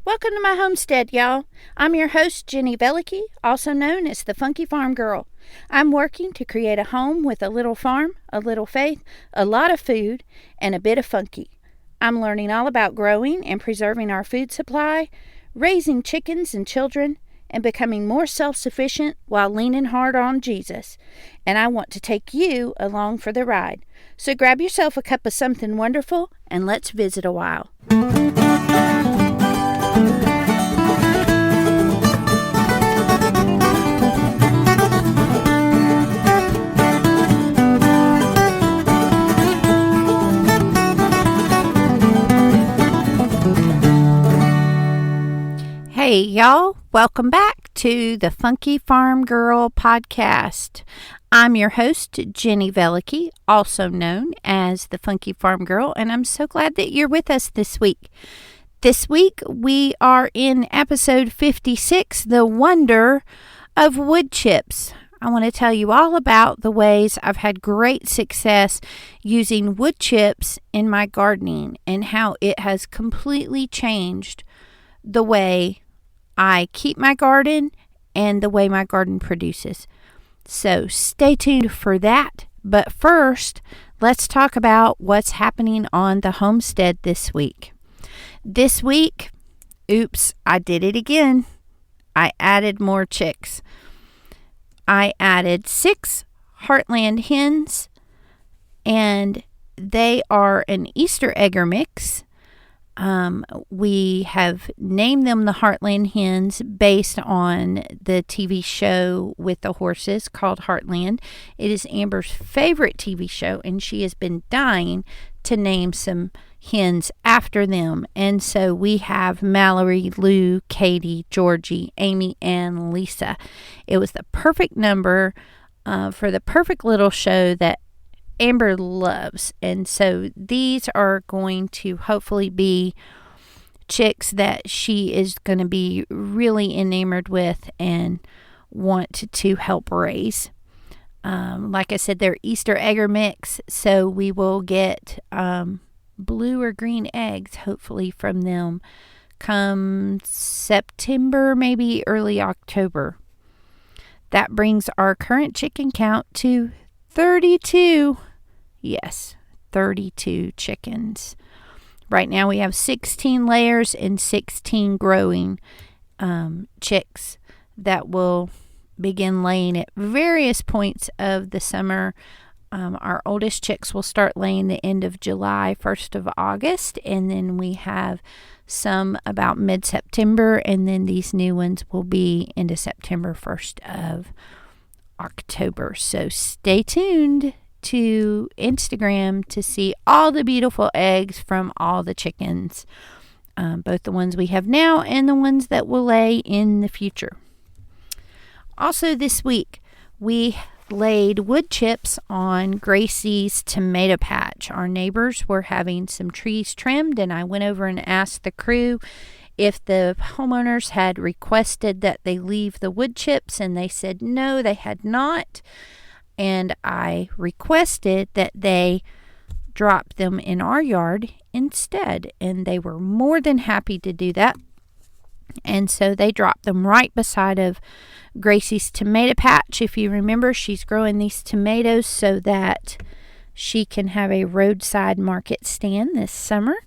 Welcome to my homestead, y'all. I'm your host, Jenny Velicky, also known as the Funky Farm Girl. I'm working to create a home with a little farm, a little faith, a lot of food, and a bit of funky. I'm learning all about growing and preserving our food supply, raising chickens and children, and becoming more self-sufficient while leaning hard on Jesus. And I want to take you along for the ride. So grab yourself a cup of something wonderful and let's visit a while. Hey y'all, welcome back to the Funky Farm Girl podcast. I'm your host, Jenny Velicky, also known as the Funky Farm Girl, and I'm so glad that you're with us this week. This week we are in episode 56, The Wonder of Wood Chips. I want to tell you all about the ways I've had great success using wood chips in my gardening and how it has completely changed the way I keep my garden and the way my garden produces. So stay tuned for that. But first, let's talk about what's happening on the homestead this week. This week, I did it again. I added more chicks. I added 6 Heartland hens, and they are an Easter egger mix. We have named them the Heartland hens based on the TV show with the horses called Heartland. It is Amber's favorite TV show, and she has been dying to name some hens after them. And so we have Mallory, Lou, Katie, Georgie, Amy, and Lisa. It was the perfect number for the perfect little show that Amber loves. And so these are going to hopefully be chicks that she is going to be really enamored with and want to help raise. Like I said, they're Easter egger mix, so we will get blue or green eggs hopefully from them come September, maybe early October. That brings our current chicken count to 32. Yes, 32 chickens. Right now we have 16 layers and 16 growing chicks that will begin laying at various points of the summer. Our oldest chicks will start laying the end of July, 1st of August, and then we have some about mid-September, and then these new ones will be into September, 1st of October. So stay tuned to Instagram to see all the beautiful eggs from all the chickens, both the ones we have now and the ones that will lay in the future. Also this week, we laid wood chips on Gracie's tomato patch. Our neighbors were having some trees trimmed, and I went over and asked the crew if the homeowners had requested that they leave the wood chips, and they said no, they had not. And I requested that they drop them in our yard instead, and they were more than happy to do that. And so they dropped them right beside of Gracie's tomato patch. If you remember, she's growing these tomatoes so that she can have a roadside market stand this summer,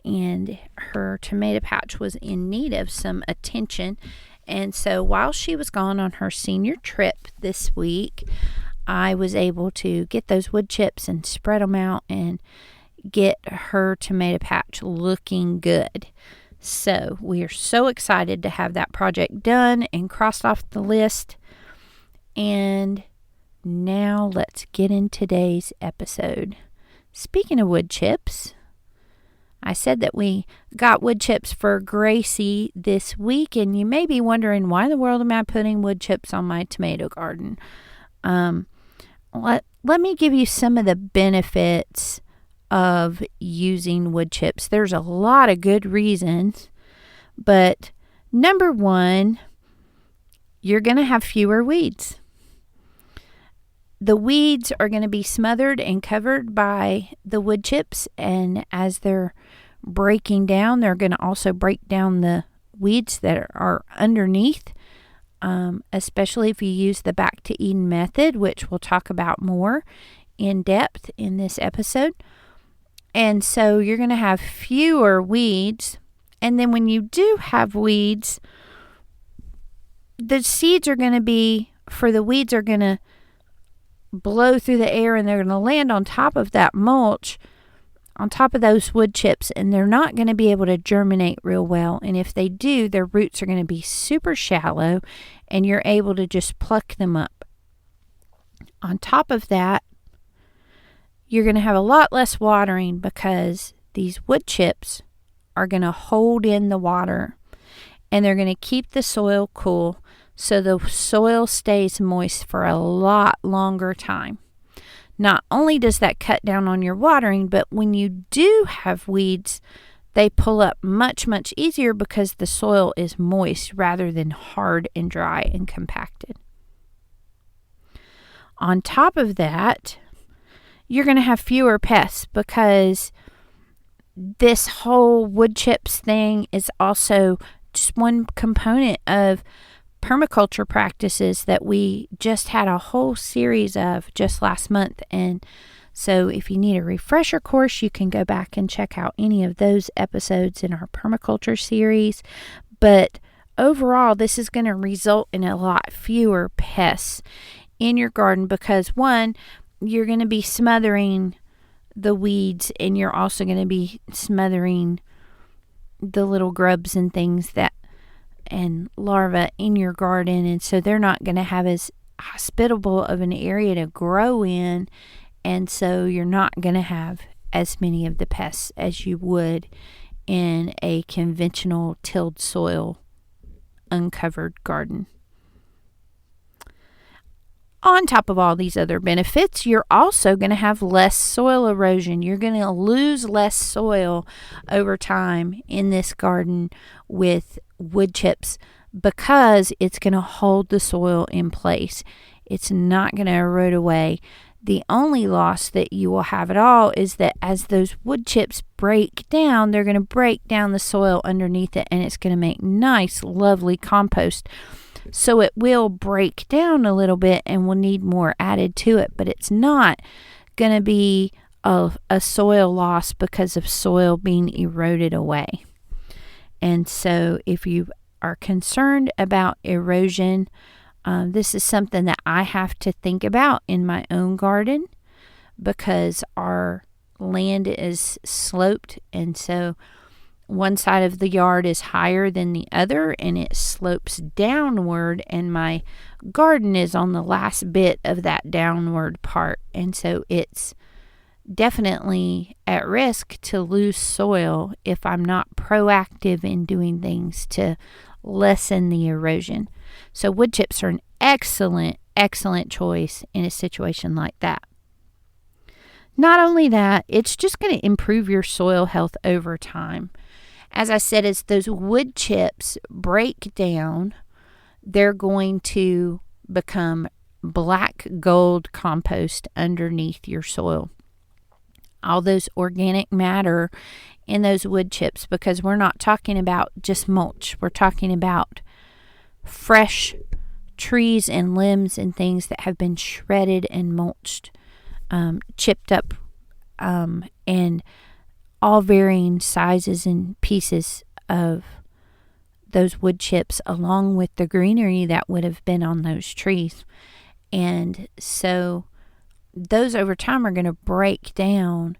and her tomato patch was in need of some attention. And so while she was gone on her senior trip this week, I was able to get those wood chips and spread them out and get her tomato patch looking good. So we are so excited to have that project done and crossed off the list. And now let's get in today's episode. Speaking of wood chips, I said that we got wood chips for Gracie this week, and you may be wondering, why in the world am I putting wood chips on my tomato garden? Let me give you some of the benefits of using wood chips. There's a lot of good reasons, but number one, you're going to have fewer weeds. The weeds are going to be smothered and covered by the wood chips, and as they're breaking down, they're going to also break down the weeds that are underneath, especially if you use the Back to Eden method, which we'll talk about more in depth in this episode. And so you're going to have fewer weeds. And then when you do have weeds, the seeds are going to be, for the weeds are going to blow through the air and they're going to land on top of that mulch, on top of those wood chips, and they're not going to be able to germinate real well. And if they do, their roots are going to be super shallow and you're able to just pluck them up. On top of that, you're going to have a lot less watering because these wood chips are going to hold in the water and they're going to keep the soil cool so the soil stays moist for a lot longer time. Not only does that cut down on your watering, but when you do have weeds, they pull up much, much easier because the soil is moist rather than hard and dry and compacted. On top of that, you're going to have fewer pests because this whole wood chips thing is also just one component of permaculture practices that we just had a whole series of just last month. And so if you need a refresher course, you can go back and check out any of those episodes in our permaculture series. But overall, this is going to result in a lot fewer pests in your garden because, one, you're going to be smothering the weeds and you're also going to be smothering the little grubs and things that and larvae in your garden, and so they're not going to have as hospitable of an area to grow in, and so you're not going to have as many of the pests as you would in a conventional tilled soil uncovered garden. On top of all these other benefits, you're also going to have less soil erosion. You're going to lose less soil over time in this garden with wood chips because it's going to hold the soil in place. It's not going to erode away. The only loss that you will have at all is that as those wood chips break down, they're going to break down the soil underneath it, and it's going to make nice, lovely compost. So it will break down a little bit and will need more added to it, but it's not going to be a soil loss because of soil being eroded away. And so if you are concerned about erosion, this is something that I have to think about in my own garden because our land is sloped, and so one side of the yard is higher than the other and it slopes downward, and my garden is on the last bit of that downward part, and so it's definitely at risk to lose soil if I'm not proactive in doing things to lessen the erosion. So wood chips are an excellent choice in a situation like that. Not only that, it's just going to improve your soil health over time. As I said, as those wood chips break down, they're going to become black gold compost underneath your soil. All those organic matter in those wood chips, because we're not talking about just mulch. We're talking about fresh trees and limbs and things that have been shredded and mulched, chipped up, and all varying sizes and pieces of those wood chips, along with the greenery that would have been on those trees. And so those over time are going to break down,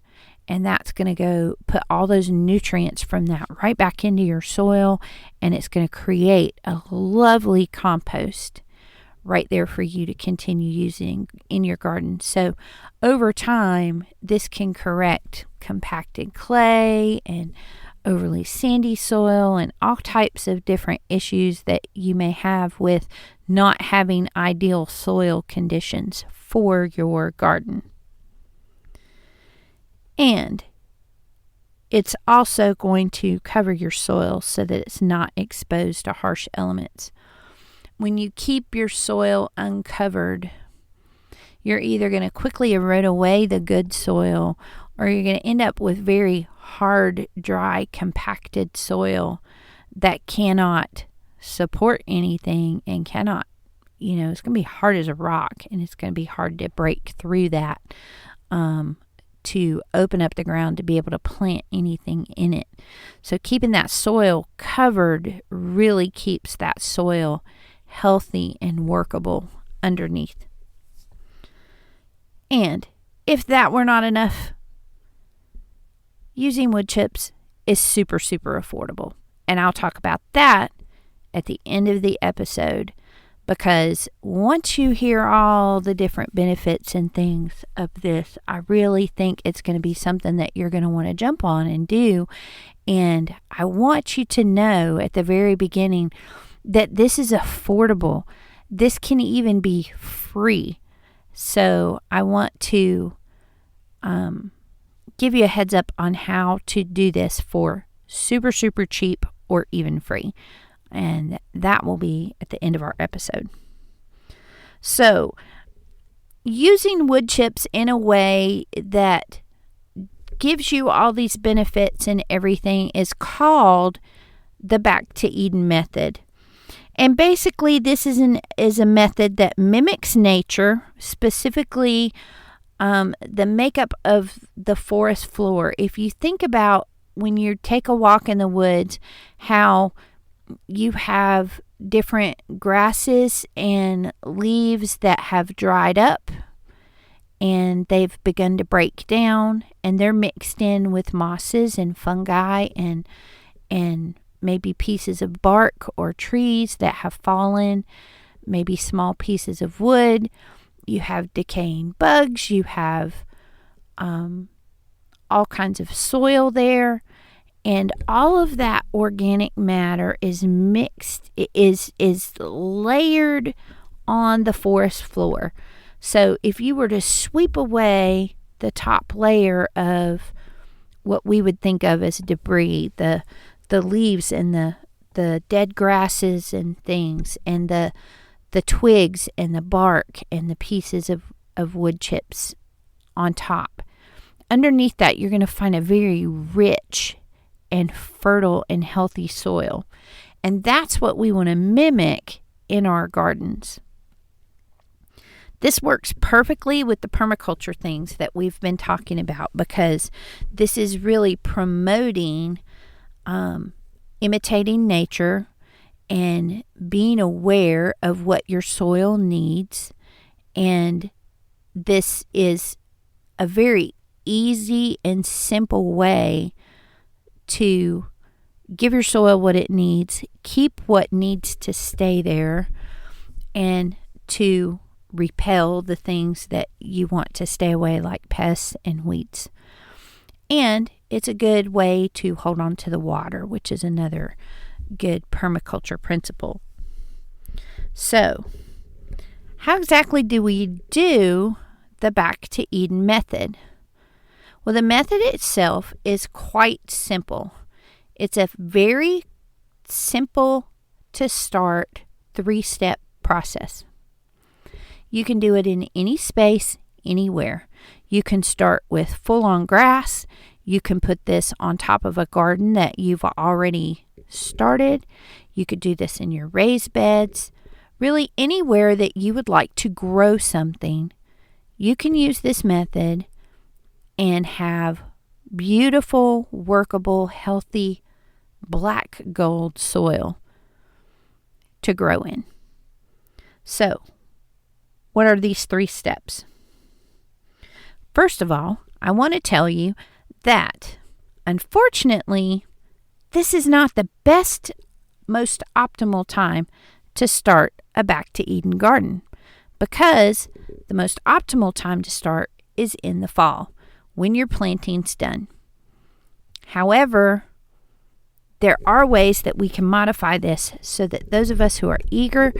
and that's going to go put all those nutrients from that right back into your soil, and it's going to create a lovely compost right there for you to continue using in your garden. So over time, this can correct compacted clay and overly sandy soil and all types of different issues that you may have with not having ideal soil conditions for your garden. And it's also going to cover your soil so that it's not exposed to harsh elements. When you keep your soil uncovered, you're either going to quickly erode away the good soil, or you're going to end up with very hard, dry, compacted soil that cannot support anything and cannot, it's going to be hard as a rock, and it's going to be hard to break through that to open up the ground to be able to plant anything in it. So keeping that soil covered really keeps that soil healthy and workable underneath. And if that were not enough, using wood chips is super, super affordable. And I'll talk about that at the end of the episode, because once you hear all the different benefits and things of this, I really think it's going to be something that you're going to want to jump on and do. And I want you to know at the very beginning that this is affordable. This can even be free. So I want to give you a heads up on how to do this for super, super cheap or even free. And that will be at the end of our episode. So, using wood chips in a way that gives you all these benefits and everything is called the Back to Eden method. And basically, this is a method that mimics nature, specifically the makeup of the forest floor. If you think about when you take a walk in the woods, how you have different grasses and leaves that have dried up and they've begun to break down, and they're mixed in with mosses and fungi and maybe pieces of bark or trees that have fallen, maybe small pieces of wood. You have decaying bugs, you have all kinds of soil there. And all of that organic matter is mixed, is layered on the forest floor. So if you were to sweep away the top layer of what we would think of as debris, the leaves and the dead grasses and things, and the twigs and the bark and the pieces of wood chips on top, underneath that you're going to find a very rich and fertile and healthy soil. And that's what we want to mimic in our gardens. This works perfectly with the permaculture things that we've been talking about, because this is really promoting imitating nature and being aware of what your soil needs. And this is a very easy and simple way to give your soil what it needs, keep what needs to stay there, and to repel the things that you want to stay away, like pests and weeds. And it's a good way to hold on to the water, which is another good permaculture principle. So, how exactly do we do the Back to Eden method? Well, the method itself is quite simple. It's a very simple to start 3-step process. You can do it in any space, anywhere. You can start with full-on grass. You can put this on top of a garden that you've already started. You could do this in your raised beds. Really, anywhere that you would like to grow something, you can use this method and have beautiful, workable, healthy, black gold soil to grow in. So, what are these 3 steps? First of all, I want to tell you that, unfortunately, this is not the best, most optimal time to start a Back to Eden garden, because the most optimal time to start is in the fall, when your planting's done. However, there are ways that we can modify this so that those of us who are eager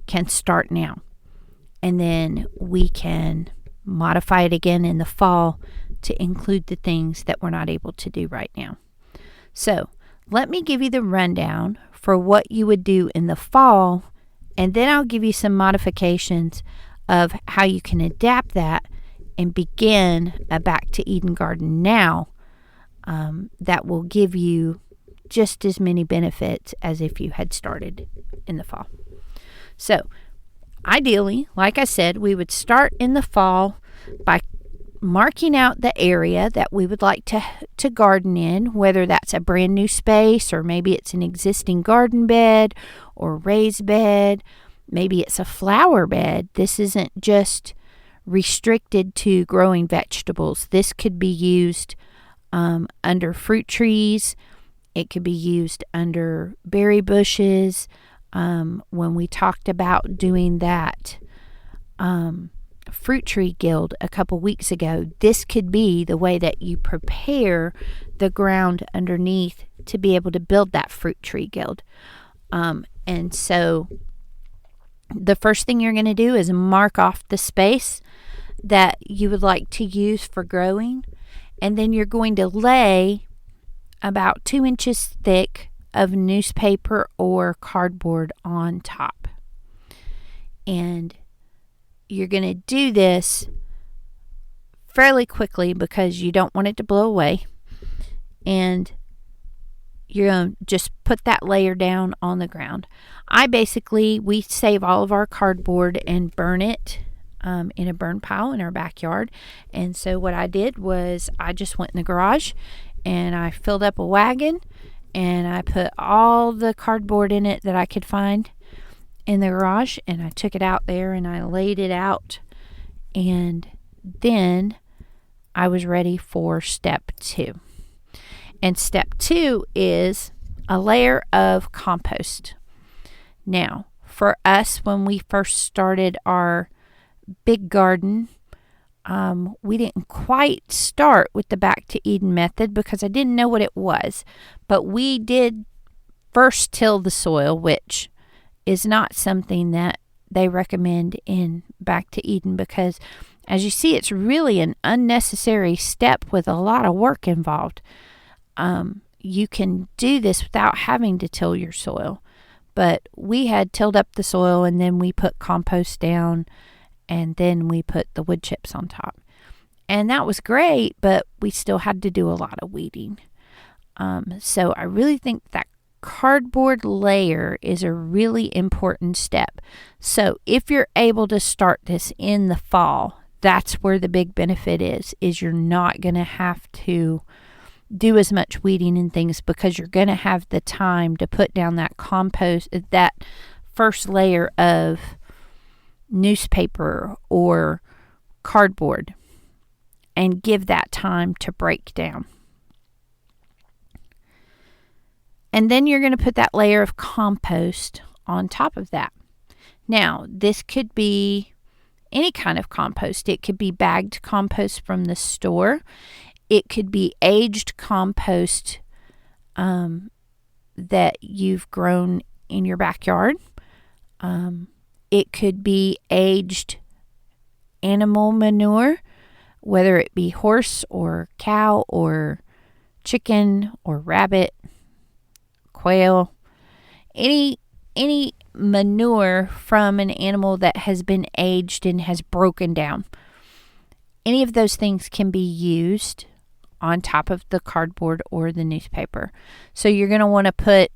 can start now. And then we can modify it again in the fall to include the things that we're not able to do right now. So, let me give you the rundown for what you would do in the fall, and then I'll give you some modifications of how you can adapt that and begin a Back to Eden garden now, that will give you just as many benefits as if you had started in the fall. So, ideally, like I said, we would start in the fall by marking out the area that we would like to garden in, whether that's a brand new space or maybe it's an existing garden bed or raised bed. Maybe it's a flower bed. This isn't just restricted to growing vegetables. This could be used under fruit trees. It could be used under berry bushes. When we talked about doing that fruit tree guild a couple weeks ago, this could be the way that you prepare the ground underneath to be able to build that fruit tree guild. And so the first thing you're going to do is mark off the space that you would like to use for growing, and then you're going to lay about 2 inches thick of newspaper or cardboard on top. And you're going to do this fairly quickly because you don't want it to blow away. And you're going to just put that layer down on the ground. We save all of our cardboard and burn it in a burn pile in our backyard. And so what I did was I just went in the garage and I filled up a wagon and I put all the cardboard in it that I could find in the garage, and I took it out there and I laid it out, and then I was ready for step 2. And step 2 is a layer of compost. Now, for us, when we first started our big garden, we didn't quite start with the Back to Eden method because I didn't know what it was. But we did first till the soil, which is not something that they recommend in Back to Eden because, as you see, it's really an unnecessary step with a lot of work involved. You can do this without having to till your soil. But we had tilled up the soil, and then we put compost down, and then we put the wood chips on top. And that was great, but we still had to do a lot of weeding. So I really think that cardboard layer is a really important step. So if you're able to start this in the fall, that's where the big benefit is you're not going to have to do as much weeding and things because you're going to have the time to put down that compost, that first layer of newspaper or cardboard, and give that time to break down. And then you're going to put that layer of compost on top of that. Now, this could be any kind of compost. It could be bagged compost from the store. It could be aged compost that you've grown in your backyard. It could be aged animal manure, whether it be horse or cow or chicken or rabbit, quail, any manure from an animal that has been aged and has broken down. Any of those things can be used on top of the cardboard or the newspaper. So you're going to want to put,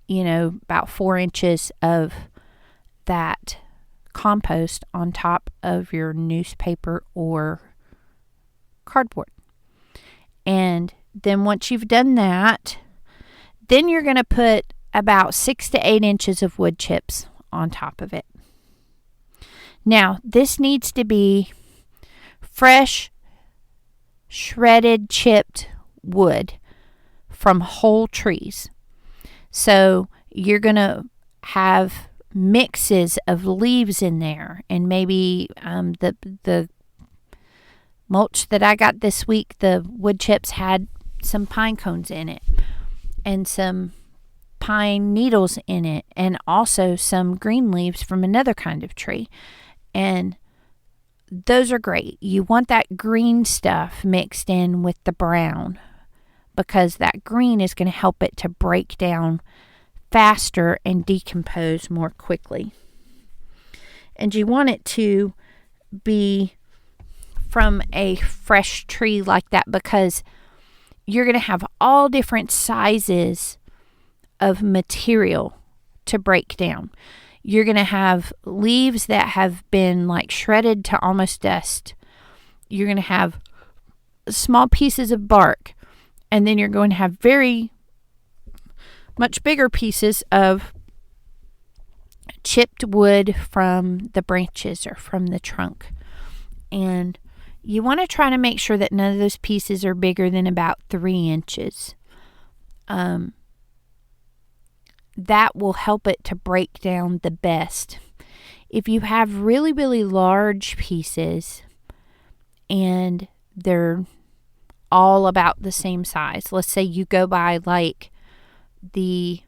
about 4 inches of that compost on top of your newspaper or cardboard. And then once you've done that, then you're going to put about 6 to 8 inches of wood chips on top of it. Now, this needs to be fresh, shredded, chipped wood from whole trees. So you're going to have mixes of leaves in there, and maybe the mulch that I got this week, the wood chips had some pine cones in it and some pine needles in it, and also some green leaves from another kind of tree. And those are great. You want that green stuff mixed in with the brown because that green is going to help it to break down faster and decompose more quickly. And you want it to be from a fresh tree like that because you're going to have all different sizes of material to break down. You're going to have leaves that have been like shredded to almost dust. You're going to have small pieces of bark. And then you're going to have very much bigger pieces of chipped wood from the branches or from the trunk. And you want to try to make sure that none of those pieces are bigger than about 3 inches. That will help it to break down the best. If you have really, really large pieces and they're all about the same size, let's say you go by like the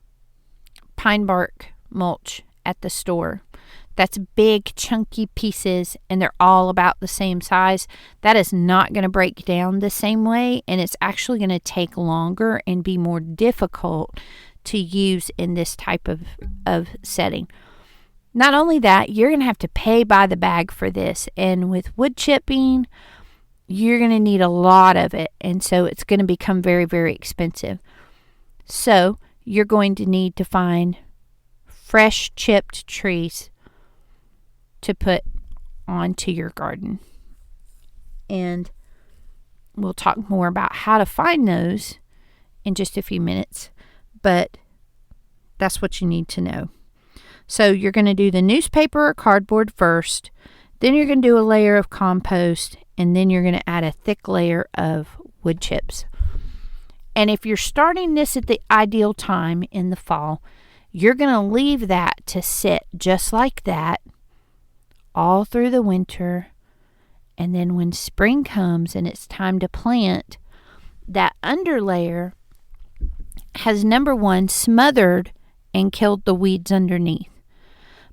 pine bark mulch at the store. That's big, chunky pieces, and they're all about the same size. That is not going to break down the same way, and it's actually going to take longer and be more difficult to use in this type of setting. Not only that, you're going to have to pay by the bag for this, and with wood chipping, you're going to need a lot of it, and so it's going to become very, very expensive. So you're going to need to find fresh chipped trees to put onto your garden. And we'll talk more about how to find those in just a few minutes, but that's what you need to know. So you're going to do the newspaper or cardboard first, then you're going to do a layer of compost, and then you're going to add a thick layer of wood chips. And if you're starting this at the ideal time in the fall, you're going to leave that to sit just like that all through the winter. And then when spring comes and it's time to plant, that underlayer has, number one, smothered and killed the weeds underneath.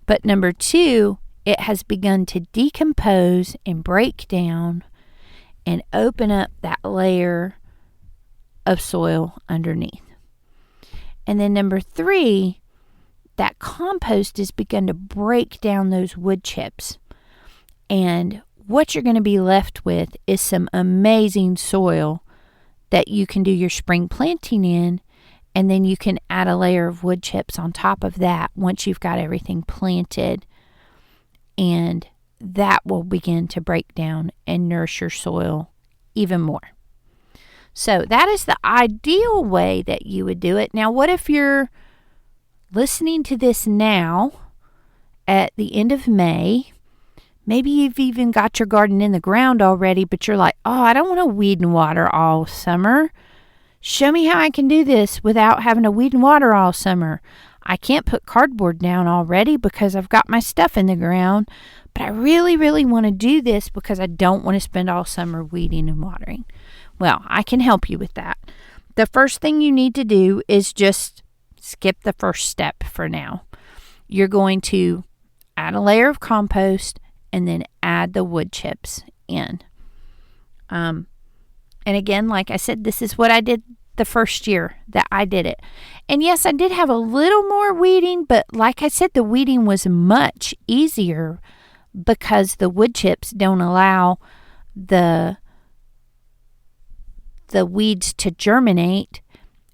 But number two, it has begun to decompose and break down and open up that layer of soil underneath. And then number three, that compost has begun to break down those wood chips. And what you're going to be left with is some amazing soil that you can do your spring planting in, and then you can add a layer of wood chips on top of that once you've got everything planted, and that will begin to break down and nourish your soil even more. So that is the ideal way that you would do it. Now, what if you're listening to this now at the end of May? Maybe you've even got your garden in the ground already, but you're like, oh, I don't want to weed and water all summer. Show me how I can do this without having to weed and water all summer. I can't put cardboard down already because I've got my stuff in the ground, but I really, really want to do this because I don't want to spend all summer weeding and watering. Well, I can help you with that. The first thing you need to do is just skip the first step for now. You're going to add a layer of compost and then add the wood chips in. And again, like I said, this is what I did the first year that I did it. And yes, I did have a little more weeding, but like I said, the weeding was much easier because the wood chips don't allow the weeds to germinate.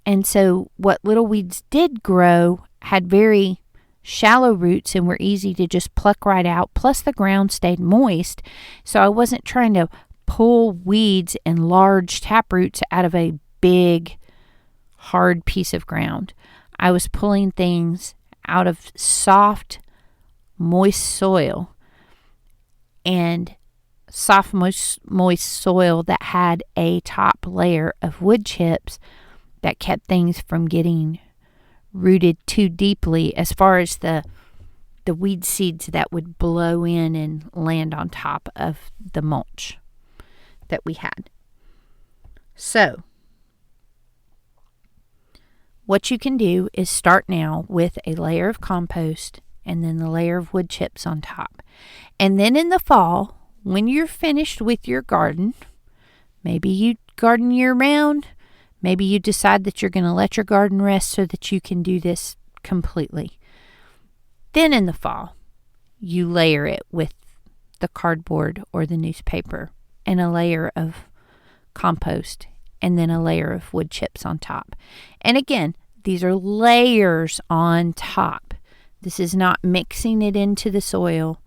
And so what little weeds did grow had very shallow roots and were easy to just pluck right out. Plus the ground stayed moist. So I wasn't trying to pull weeds and large taproots out of a big, hard piece of ground. I was pulling things out of soft, moist soil, and soft, moist soil that had a top layer of wood chips that kept things from getting rooted too deeply as far as the weed seeds that would blow in and land on top of the mulch that we had. So, what you can do is start now with a layer of compost and then the layer of wood chips on top. And then in the fall, when you're finished with your garden, maybe you garden year round, maybe you decide that you're going to let your garden rest so that you can do this completely. Then in the fall, you layer it with the cardboard or the newspaper and a layer of compost and then a layer of wood chips on top. And again, these are layers on top. This is not mixing it into the soil.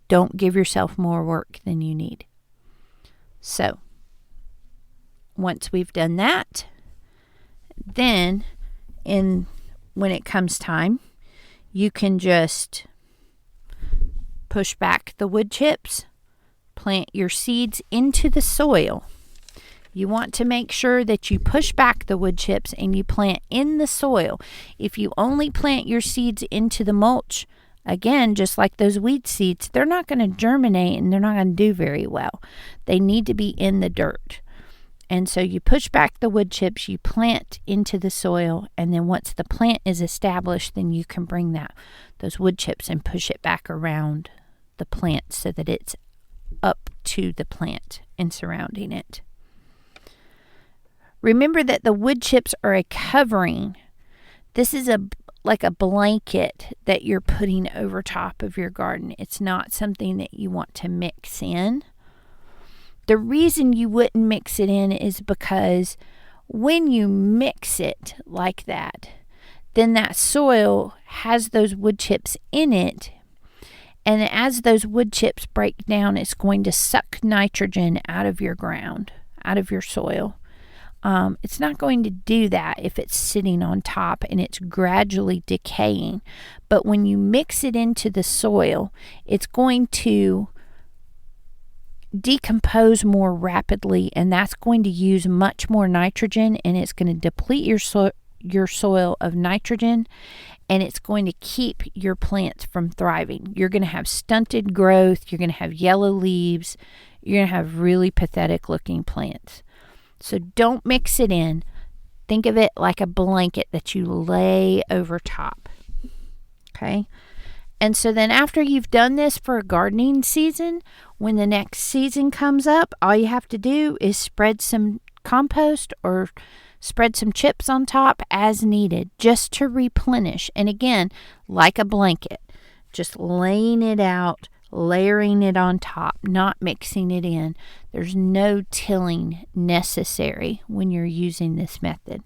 Don't give yourself more work than you need. So, once we've done that, then when it comes time, you can just push back the wood chips, plant your seeds into the soil. You want to make sure that you push back the wood chips and you plant in the soil. If you only plant your seeds into the mulch, again, just like those weed seeds, they're not going to germinate and they're not going to do very well. They need to be in the dirt. And so you push back the wood chips, you plant into the soil, and then once the plant is established, then you can bring those wood chips and push it back around the plant so that it's up to the plant and surrounding it. Remember that the wood chips are a covering. This is like a blanket that you're putting over top of your garden. It's not something that you want to mix in. The reason you wouldn't mix it in is because when you mix it like that, then that soil has those wood chips in it. And as those wood chips break down, it's going to suck nitrogen out of your ground, out of your soil. It's not going to do that if it's sitting on top and it's gradually decaying. But when you mix it into the soil, it's going to decompose more rapidly, and that's going to use much more nitrogen, and it's going to deplete your soil of nitrogen, and it's going to keep your plants from thriving. You're going to have stunted growth. You're going to have yellow leaves. You're going to have really pathetic looking plants. So don't mix it in. Think of it like a blanket that you lay over top. Okay? And so then after you've done this for a gardening season, when the next season comes up, all you have to do is spread some compost or spread some chips on top as needed, just to replenish. And again, like a blanket, just laying it out, layering it on top, not mixing it in. There's no tilling necessary when you're using this method.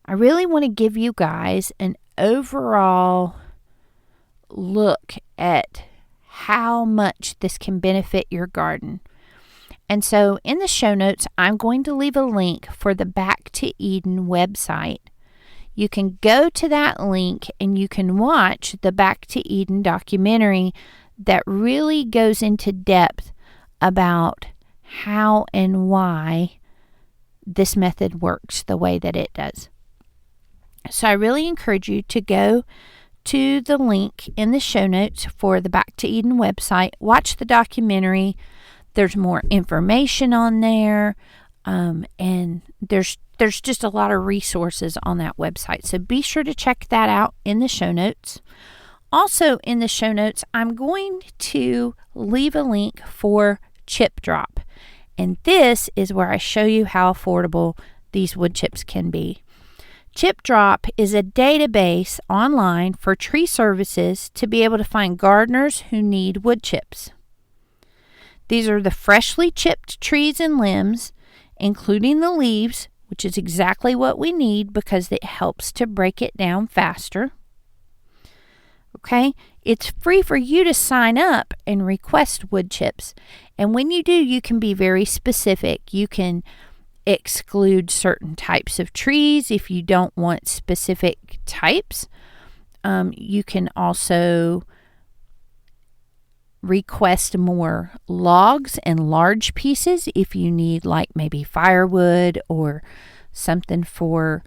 I really want to give you guys an overall look at how much this can benefit your garden. And so in the show notes, I'm going to leave a link for the Back to Eden website. You can go to that link and you can watch the Back to Eden documentary that really goes into depth about how and why this method works the way that it does. So I really encourage you to go to the link in the show notes for the Back to Eden website. Watch the documentary. There's more information on there, and there's just a lot of resources on that website. So be sure to check that out in the show notes. Also in the show notes, I'm going to leave a link for ChipDrop. And this is where I show you how affordable these wood chips can be. ChipDrop is a database online for tree services to be able to find gardeners who need wood chips. These are the freshly chipped trees and limbs, including the leaves, which is exactly what we need because it helps to break it down faster. Okay, it's free for you to sign up and request wood chips. And when you do, you can be very specific. You can exclude certain types of trees if you don't want specific types. You can also request more logs and large pieces if you need, like maybe firewood or something for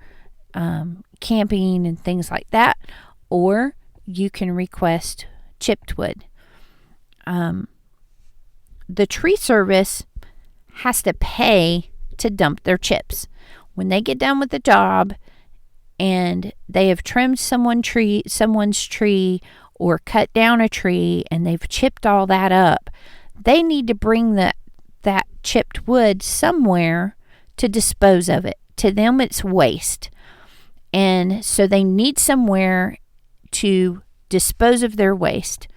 camping and things like that. Or you can request chipped wood. The tree service has to pay to dump their chips. When they get done with the job and they have trimmed someone's tree or cut down a tree and they've chipped all that up, they need to bring that chipped wood somewhere to dispose of it. To them, it's waste. And so they need somewhere to dispose of their waste.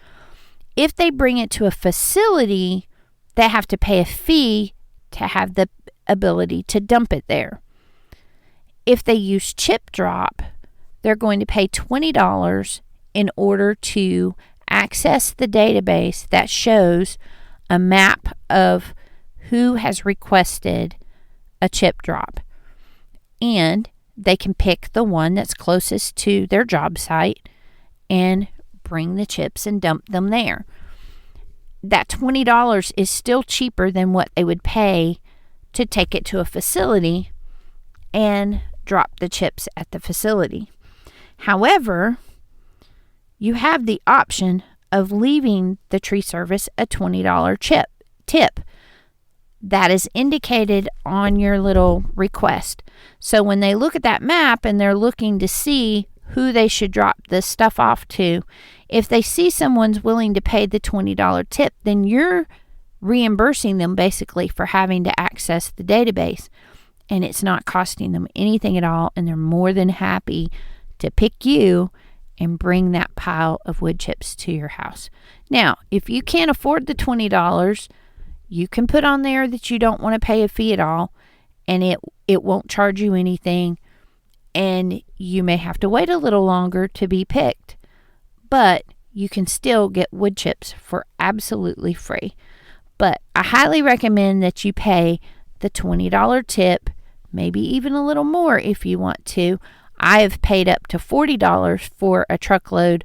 If they bring it to a facility, they have to pay a fee to have the ability to dump it there. If they use ChipDrop, they're going to pay $20 in order to access the database that shows a map of who has requested a ChipDrop. And they can pick the one that's closest to their job site and bring the chips and dump them there. That $20 is still cheaper than what they would pay to take it to a facility and drop the chips at the facility. However, you have the option of leaving the tree service a $20 tip. That is indicated on your little request. So when they look at that map and they're looking to see who they should drop this stuff off to, if they see someone's willing to pay the $20 tip, then you're reimbursing them basically for having to access the database. And it's not costing them anything at all, and they're more than happy to pick you and bring that pile of wood chips to your house. Now, if you can't afford the $20, you can put on there that you don't want to pay a fee at all, and it won't charge you anything, and you may have to wait a little longer to be picked, but you can still get wood chips for absolutely free. But I highly recommend that you pay the $20 tip, maybe even a little more if you want to. I have paid up to $40 for a truckload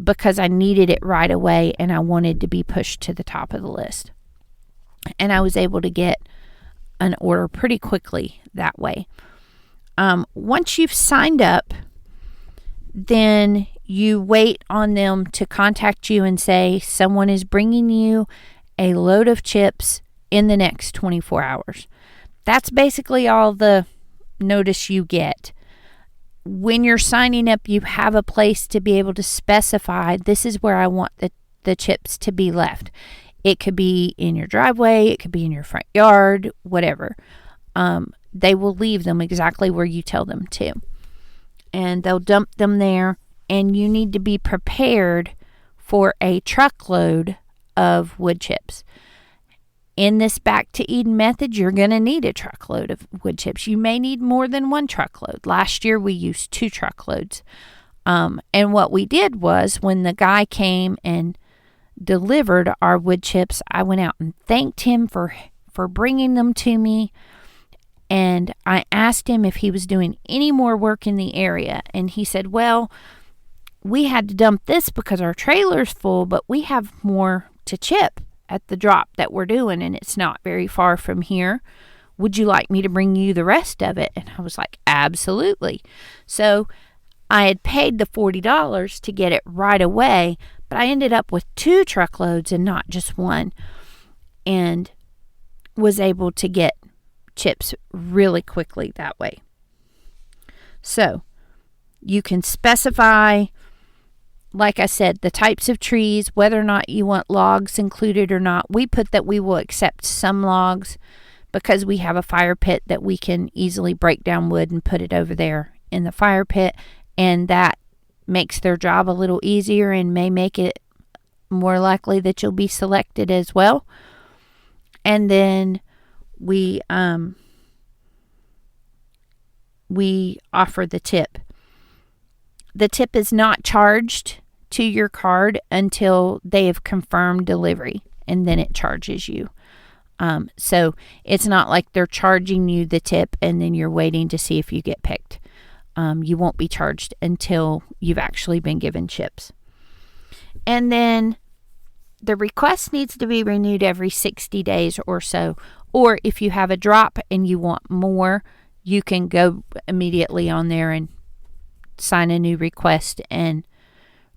because I needed it right away and I wanted to be pushed to the top of the list. And I was able to get an order pretty quickly that way. Once you've signed up, then you wait on them to contact you and say someone is bringing you a load of chips in the next 24 hours. That's basically all the notice you get. When you're signing up, you have a place to be able to specify, this is where I want the chips to be left. It could be in your driveway, it could be in your front yard, whatever. They will leave them exactly where you tell them to. And they'll dump them there, and you need to be prepared for a truckload of wood chips. In this Back to Eden method, you're going to need a truckload of wood chips. You may need more than one truckload. Last year, we used 2 truckloads. And what we did was when the guy came and delivered our wood chips, I went out and thanked him for bringing them to me. And I asked him if he was doing any more work in the area. And he said, well, we had to dump this because our trailer's full, but we have more to chip at the drop that we're doing, and it's not very far from here. Would you like me to bring you the rest of it? And I was like, absolutely. So I had paid the $40 to get it right away, but I ended up with 2 truckloads and not just one, and was able to get chips really quickly that way. So you can specify, like I said, the types of trees, whether or not you want logs included or not. We put that we will accept some logs because we have a fire pit that we can easily break down wood and put it over there in the fire pit, and that makes their job a little easier and may make it more likely that you'll be selected as well. And then we offer the tip. The tip is not charged to your card until they have confirmed delivery, and then it charges you. So it's not like they're charging you the tip and then you're waiting to see if you get picked. You won't be charged until you've actually been given chips. And then the request needs to be renewed every 60 days or so. Or if you have a drop and you want more, you can go immediately on there and sign a new request and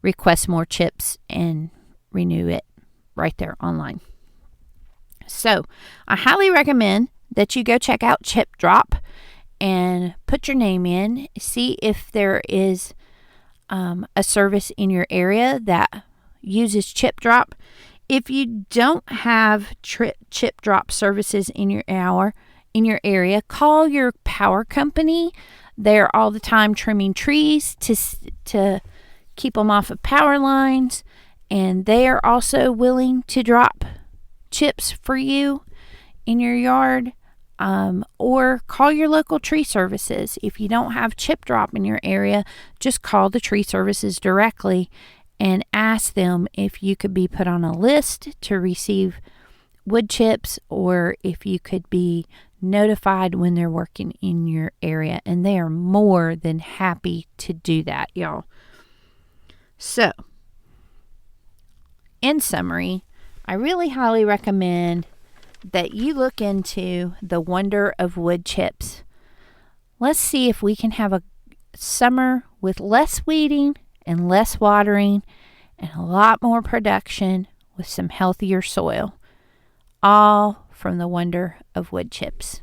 request more chips and renew it right there online. So I highly recommend that you go check out ChipDrop and put your name in. See if there is a service in your area that uses ChipDrop. If you don't have ChipDrop services in your area, call your power company. They're all the time trimming trees to keep them off of power lines, and they are also willing to drop chips for you in your yard. Or call your local tree services. If you don't have ChipDrop in your area, just call the tree services directly and ask them if you could be put on a list to receive wood chips, or if you could be notified when they're working in your area. And they are more than happy to do that, y'all. So, in summary, I really highly recommend that you look into the wonder of wood chips. Let's see if we can have a summer with less weeding and less watering and a lot more production with some healthier soil. All from the wonder of wood chips.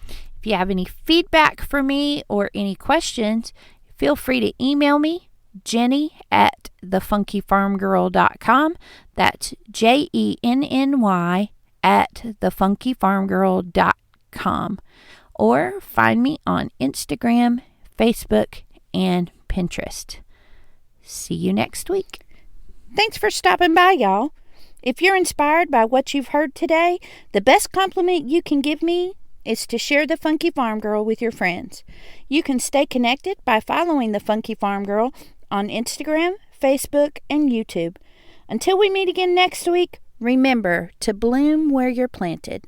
If you have any feedback for me or any questions, feel free to email me, Jenny@thefunkyfarmgirl.com. That's JENNY @thefunkyfarmgirl.com, or find me on Instagram, Facebook, and Pinterest. See you next week. Thanks for stopping by, y'all. If you're inspired by what you've heard today, the best compliment you can give me is to share the Funky Farm Girl with your friends. You can stay connected by following the Funky Farm Girl on Instagram, Facebook, and YouTube. Until we meet again next week, remember to bloom where you're planted.